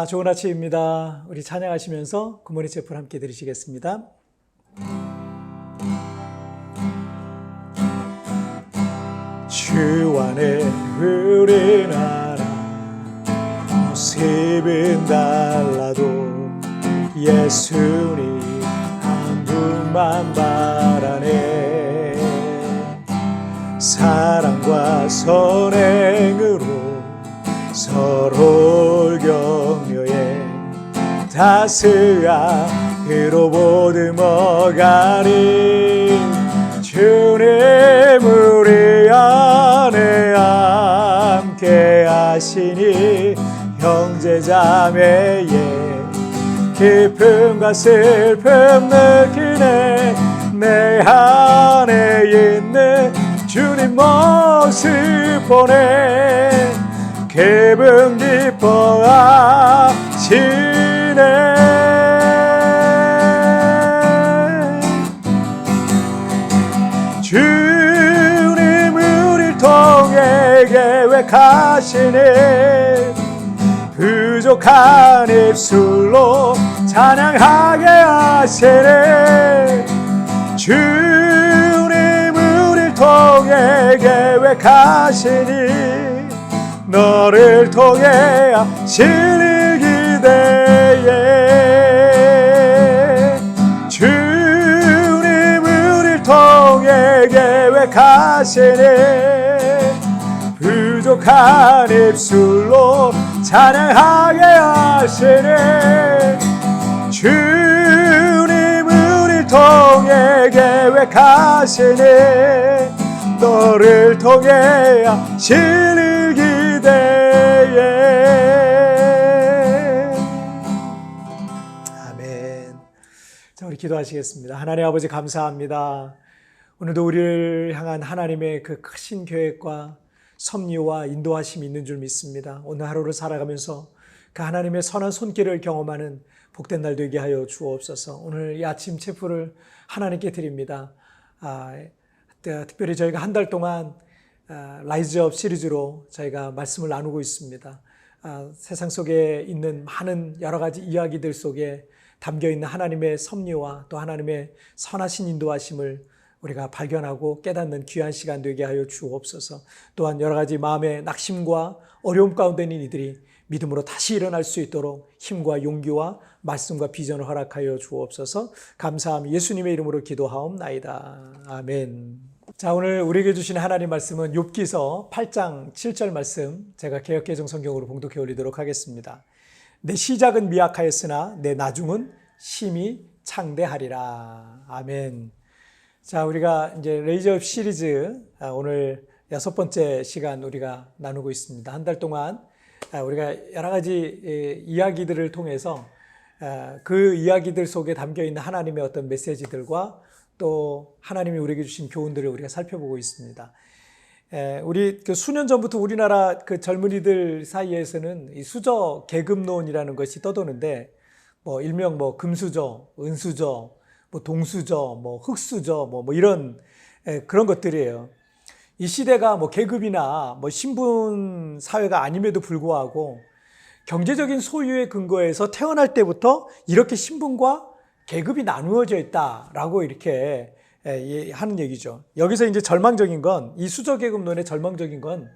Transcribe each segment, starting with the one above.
좋은 아침입니다. 우리 찬양하시면서 굿모닝 체프를 함께 들으시겠습니다. 주 안에 우리나라 모습은 달라도 예수님 한 분만 바라네. 사랑과 선행으로 서로 격려해 다스아으로 보듬어가니 주님 우리 안에 함께 하시니 형제자매의 기쁨과 슬픔 느끼네. 내 안에 있는 주님 모습 보내 기분 기뻐하시네. 주님 우릴 통해 계획하시니 부족한 입술로 찬양하게 하시네. 주님 우릴 통해 계획하시니 너를 통해 하시길 기대해. 주님 우릴 통해 계획하시니 부족한 입술로 찬양하게 하시네. 주님 우릴 통해 계획하시니 너를 통해 하시길 기대해. 아멘. 자, 우리 기도하시겠습니다. 하나님 아버지 감사합니다. 오늘도 우리를 향한 하나님의 그 크신 계획과 섭리와 인도하심이 있는 줄 믿습니다. 오늘 하루를 살아가면서 그 하나님의 선한 손길을 경험하는 복된 날 되게 하여 주옵소서. 오늘 이 아침 체프를 하나님께 드립니다. 특별히 저희가 한 달 동안 라이즈업 시리즈로 저희가 말씀을 나누고 있습니다. 세상 속에 있는 많은 여러 가지 이야기들 속에 담겨있는 하나님의 섭리와 또 하나님의 선하신 인도하심을 우리가 발견하고 깨닫는 귀한 시간 되게 하여 주옵소서. 또한 여러 가지 마음의 낙심과 어려움 가운데 있는 이들이 믿음으로 다시 일어날 수 있도록 힘과 용기와 말씀과 비전을 허락하여 주옵소서. 감사함 예수님의 이름으로 기도하옵나이다. 아멘. 자, 오늘 우리에게 주신 하나님 말씀은 욥기서 8장 7절 말씀, 제가 개역개정 성경으로 봉독해 올리도록 하겠습니다. 내 시작은 미약하였으나 내 나중은 심히 창대하리라. 아멘. 자, 우리가 이제 레이저업 시리즈 오늘 6번째 시간 우리가 나누고 있습니다. 한 달 동안 우리가 여러 가지 이야기들을 통해서 그 이야기들 속에 담겨 있는 하나님의 어떤 메시지들과 또 하나님이 우리에게 주신 교훈들을 우리가 살펴보고 있습니다. 우리 그 수년 전부터 우리나라 그 젊은이들 사이에서는 이 수저 계급론이라는 것이 떠도는데, 뭐 일명 뭐 금수저, 은수저, 뭐 동수저, 뭐 흙수저, 뭐 이런 그런 것들이에요. 이 시대가 뭐 계급이나 뭐 신분 사회가 아님에도 불구하고 경제적인 소유의 근거에서 태어날 때부터 이렇게 신분과 계급이 나누어져 있다라고 이렇게 하는 얘기죠. 여기서 이제 절망적인 건, 이 수저계급론의 절망적인 건,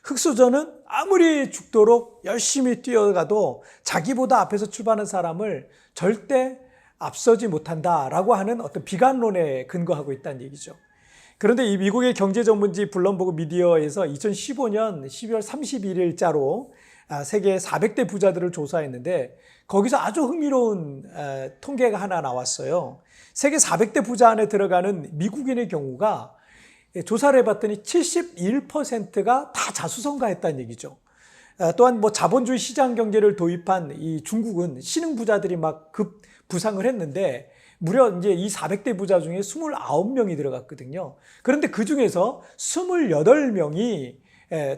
흙수저는 아무리 죽도록 열심히 뛰어가도 자기보다 앞에서 출발한 사람을 절대 앞서지 못한다라고 하는 어떤 비관론에 근거하고 있다는 얘기죠. 그런데 이 미국의 경제 전문지 블룸버그 미디어에서 2015년 12월 31일자로 세계 400대 부자들을 조사했는데 거기서 아주 흥미로운 통계가 하나 나왔어요. 세계 400대 부자 안에 들어가는 미국인의 경우가 조사를 해봤더니 71%가 다 자수성가했다는 얘기죠. 또한 뭐 자본주의 시장 경제를 도입한 이 중국은 신흥 부자들이 막 급 부상을 했는데 무려 이제 이 400대 부자 중에 29명이 들어갔거든요. 그런데 그 중에서 28명이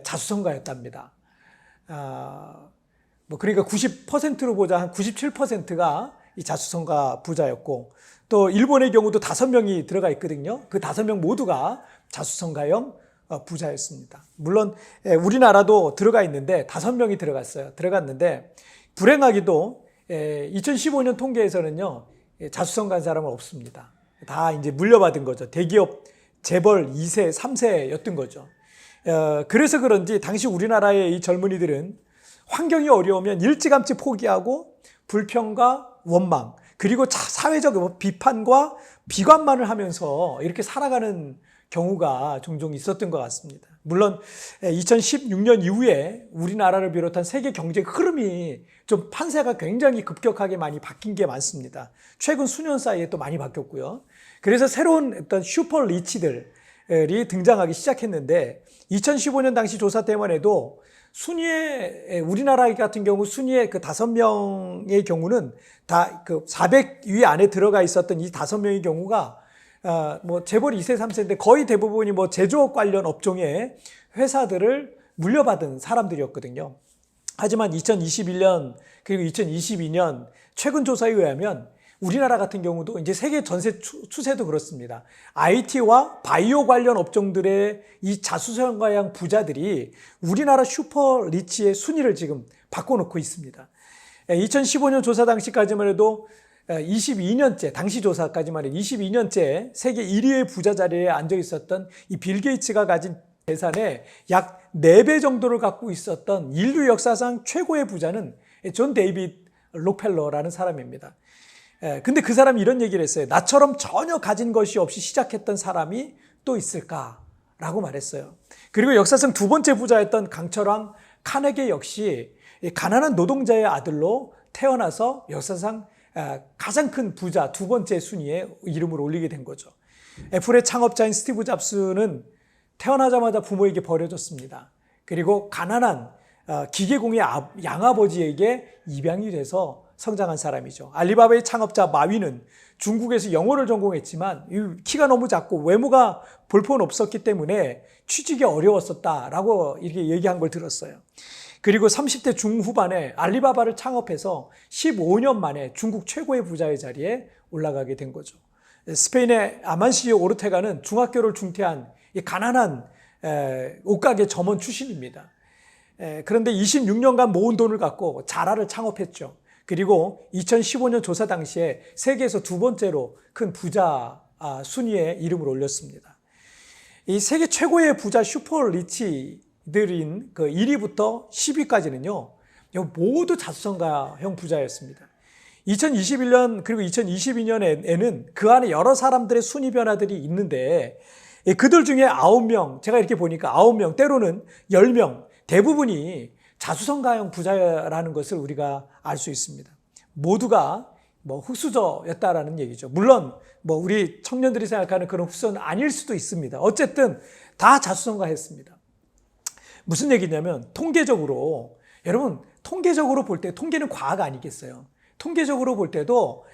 자수성가였답니다. 뭐 그러니까 90%로 보자 한 97%가 이 자수성가 부자였고, 또 일본의 경우도 5명이 들어가 있거든요. 그 5명 모두가 자수성가형 부자였습니다. 물론 우리나라도 들어가 있는데 5명이 들어갔는데 불행하게도 2015년 통계에서는요, 자수성 간 사람은 없습니다. 다 이제 물려받은 거죠. 대기업 재벌 2세, 3세였던 거죠. 그래서 그런지 당시 우리나라의 이 젊은이들은 환경이 어려우면 일찌감치 포기하고 불평과 원망, 그리고 사회적 비판과 비관만을 하면서 이렇게 살아가는 경우가 종종 있었던 것 같습니다. 물론 2016년 이후에 우리나라를 비롯한 세계 경제 흐름이 좀 판세가 굉장히 급격하게 많이 바뀐 게 많습니다. 최근 수년 사이에 또 많이 바뀌었고요. 그래서 새로운 어떤 슈퍼 리치들이 등장하기 시작했는데 2015년 당시 조사 때만 해도 순위에 우리나라 같은 경우 순위에 그 5명의 경우는 다 그 400위 안에 들어가 있었던 이 5명의 경우가 뭐 재벌 2세, 3세인데 거의 대부분이 뭐 제조업 관련 업종의 회사들을 물려받은 사람들이었거든요. 하지만 2021년 그리고 2022년 최근 조사에 의하면 우리나라 같은 경우도 이제 세계 전세 추세도 그렇습니다. IT와 바이오 관련 업종들의 이 자수성가형 부자들이 우리나라 슈퍼 리치의 순위를 지금 바꿔놓고 있습니다. 2015년 조사 당시까지만 해도 22년째, 당시 조사까지만 해도 22년째 세계 1위의 부자 자리에 앉아 있었던 이 빌 게이츠가 가진 재산의 약 4배 정도를 갖고 있었던 인류 역사상 최고의 부자는 존 데이빗 록펠러라는 사람입니다. 근데 그 사람이 이런 얘기를 했어요. 나처럼 전혀 가진 것이 없이 시작했던 사람이 또 있을까라고 말했어요. 그리고 역사상 두 번째 부자였던 강철왕 카네기 역시 가난한 노동자의 아들로 태어나서 역사상 가장 큰 부자 두 번째 순위에 이름을 올리게 된 거죠. 애플의 창업자인 스티브 잡스는 태어나자마자 부모에게 버려졌습니다. 그리고 가난한 기계공의 양아버지에게 입양이 돼서 성장한 사람이죠. 알리바바의 창업자 마윈은 중국에서 영어를 전공했지만 키가 너무 작고 외모가 볼폰 없었기 때문에 취직이 어려웠었다라고 이렇게 얘기한 걸 들었어요. 그리고 30대 중후반에 알리바바를 창업해서 15년 만에 중국 최고의 부자의 자리에 올라가게 된 거죠. 스페인의 아만시오 오르테가는 중학교를 중퇴한 가난한 옷가게 점원 출신입니다. 그런데 26년간 모은 돈을 갖고 자라를 창업했죠. 그리고 2015년 조사 당시에 세계에서 두 번째로 큰 부자 순위에 이름을 올렸습니다. 이 세계 최고의 부자 슈퍼 리치들인 그 1위부터 10위까지는요, 모두 자수성가형 부자였습니다. 2021년 그리고 2022년에는 그 안에 여러 사람들의 순위 변화들이 있는데 그들 중에 9명, 제가 이렇게 보니까 9명, 때로는 10명, 대부분이 자수성가형 부자라는 것을 우리가 알 수 있습니다. 모두가 뭐 흙수저였다라는 얘기죠. 물론 뭐 우리 청년들이 생각하는 그런 흙수저는 아닐 수도 있습니다. 어쨌든 다 자수성가했습니다. 무슨 얘기냐면 통계적으로, 여러분 통계적으로 볼 때 통계는 과학 아니겠어요? 통계적으로 볼 때도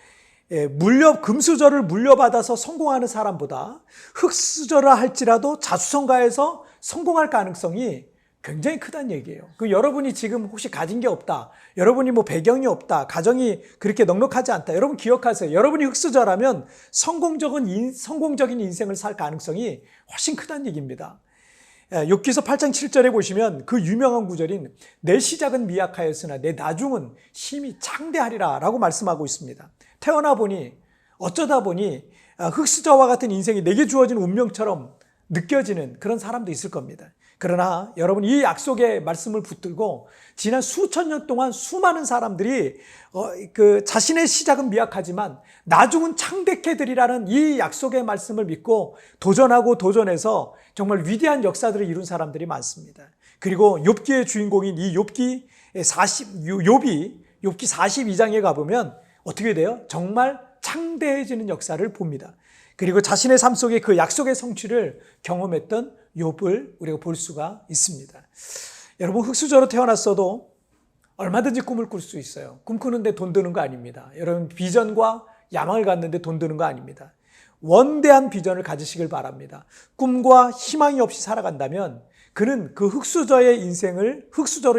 금수저를 물려받아서 성공하는 사람보다 흙수저라 할지라도 자수성가해서 성공할 가능성이 굉장히 크다는 얘기예요. 여러분이 지금 혹시 가진 게 없다, 여러분이 뭐 배경이 없다, 가정이 그렇게 넉넉하지 않다, 여러분 기억하세요. 여러분이 흙수저라면 성공적인 인생을 살 가능성이 훨씬 크다는 얘기입니다. 욥기서 8장 7절에 보시면 그 유명한 구절인 내 시작은 미약하였으나 내 나중은 심히 창대하리라 라고 말씀하고 있습니다. 태어나 보니 어쩌다 보니 흙수저와 같은 인생이 내게 주어진 운명처럼 느껴지는 그런 사람도 있을 겁니다. 그러나 여러분, 이 약속의 말씀을 붙들고 지난 수천 년 동안 수많은 사람들이 자신의 시작은 미약하지만 나중은 창대케 되리라는 이 약속의 말씀을 믿고 도전하고 도전해서 정말 위대한 역사들을 이룬 사람들이 많습니다. 그리고 욥기의 주인공인 이 욥기 42장에 가보면 어떻게 돼요? 정말 창대해지는 역사를 봅니다. 그리고 자신의 삶 속에 그 약속의 성취를 경험했던 욥을 우리가 볼 수가 있습니다. 여러분, 흙수저로 태어났어도 얼마든지 꿈을 꿀 수 있어요. 꿈꾸는데 돈 드는 거 아닙니다. 여러분, 비전과 야망을 갖는데 돈 드는 거 아닙니다. 원대한 비전을 가지시길 바랍니다. 꿈과 희망이 없이 살아간다면 그는 그 흙수저로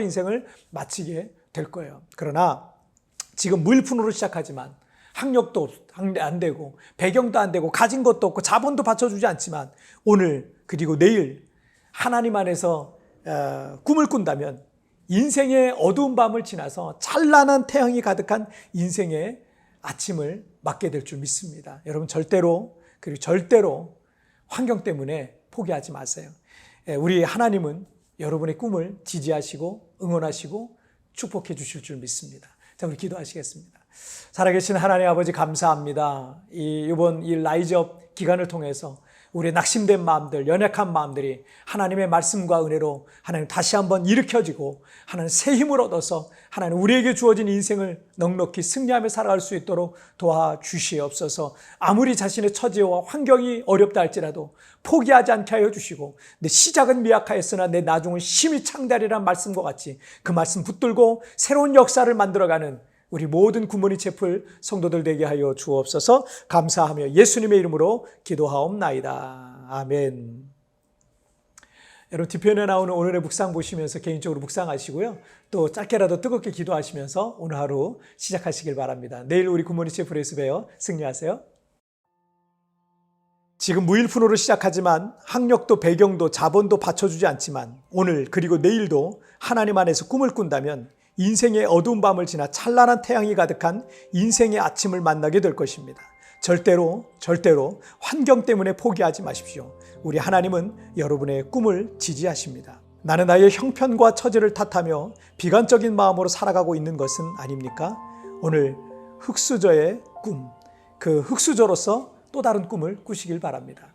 인생을 마치게 될 거예요. 그러나 지금 무일푼으로 시작하지만 학력도 안 되고 배경도 안 되고 가진 것도 없고 자본도 받쳐주지 않지만 오늘 그리고 내일 하나님 안에서 꿈을 꾼다면 인생의 어두운 밤을 지나서 찬란한 태양이 가득한 인생의 아침을 맞게 될 줄 믿습니다. 여러분 절대로 환경 때문에 포기하지 마세요. 우리 하나님은 여러분의 꿈을 지지하시고 응원하시고 축복해 주실 줄 믿습니다. 자, 우리 기도하시겠습니다. 살아계신 하나님 아버지 감사합니다. 이번 이 라이즈업 기간을 통해서 우리의 낙심된 마음들, 연약한 마음들이 하나님의 말씀과 은혜로 하나님 다시 한번 일으켜지고 하나님 새 힘을 얻어서 하나님 우리에게 주어진 인생을 넉넉히 승리하며 살아갈 수 있도록 도와주시옵소서. 아무리 자신의 처지와 환경이 어렵다 할지라도 포기하지 않게 하여 주시고 내 시작은 미약하였으나 내 나중은 심히 창대하리라는 말씀과 같이 그 말씀 붙들고 새로운 역사를 만들어가는 우리 모든 굿모닝 채플 성도들 되게 하여 주옵소서. 감사하며 예수님의 이름으로 기도하옵나이다. 아멘. 여러분 뒤편에 나오는 오늘의 묵상 보시면서 개인적으로 묵상하시고요. 또 짧게라도 뜨겁게 기도하시면서 오늘 하루 시작하시길 바랍니다. 내일 우리 굿모닝 채플에서 봬요. 승리하세요. 지금 무일푼으로 시작하지만 학력도 배경도 자본도 받쳐주지 않지만 오늘 그리고 내일도 하나님 안에서 꿈을 꾼다면 인생의 어두운 밤을 지나 찬란한 태양이 가득한 인생의 아침을 만나게 될 것입니다. 절대로 환경 때문에 포기하지 마십시오. 우리 하나님은 여러분의 꿈을 지지하십니다. 나는 나의 형편과 처지를 탓하며 비관적인 마음으로 살아가고 있는 것은 아닙니까? 오늘 흙수저의 꿈, 그 흙수저로서 또 다른 꿈을 꾸시길 바랍니다.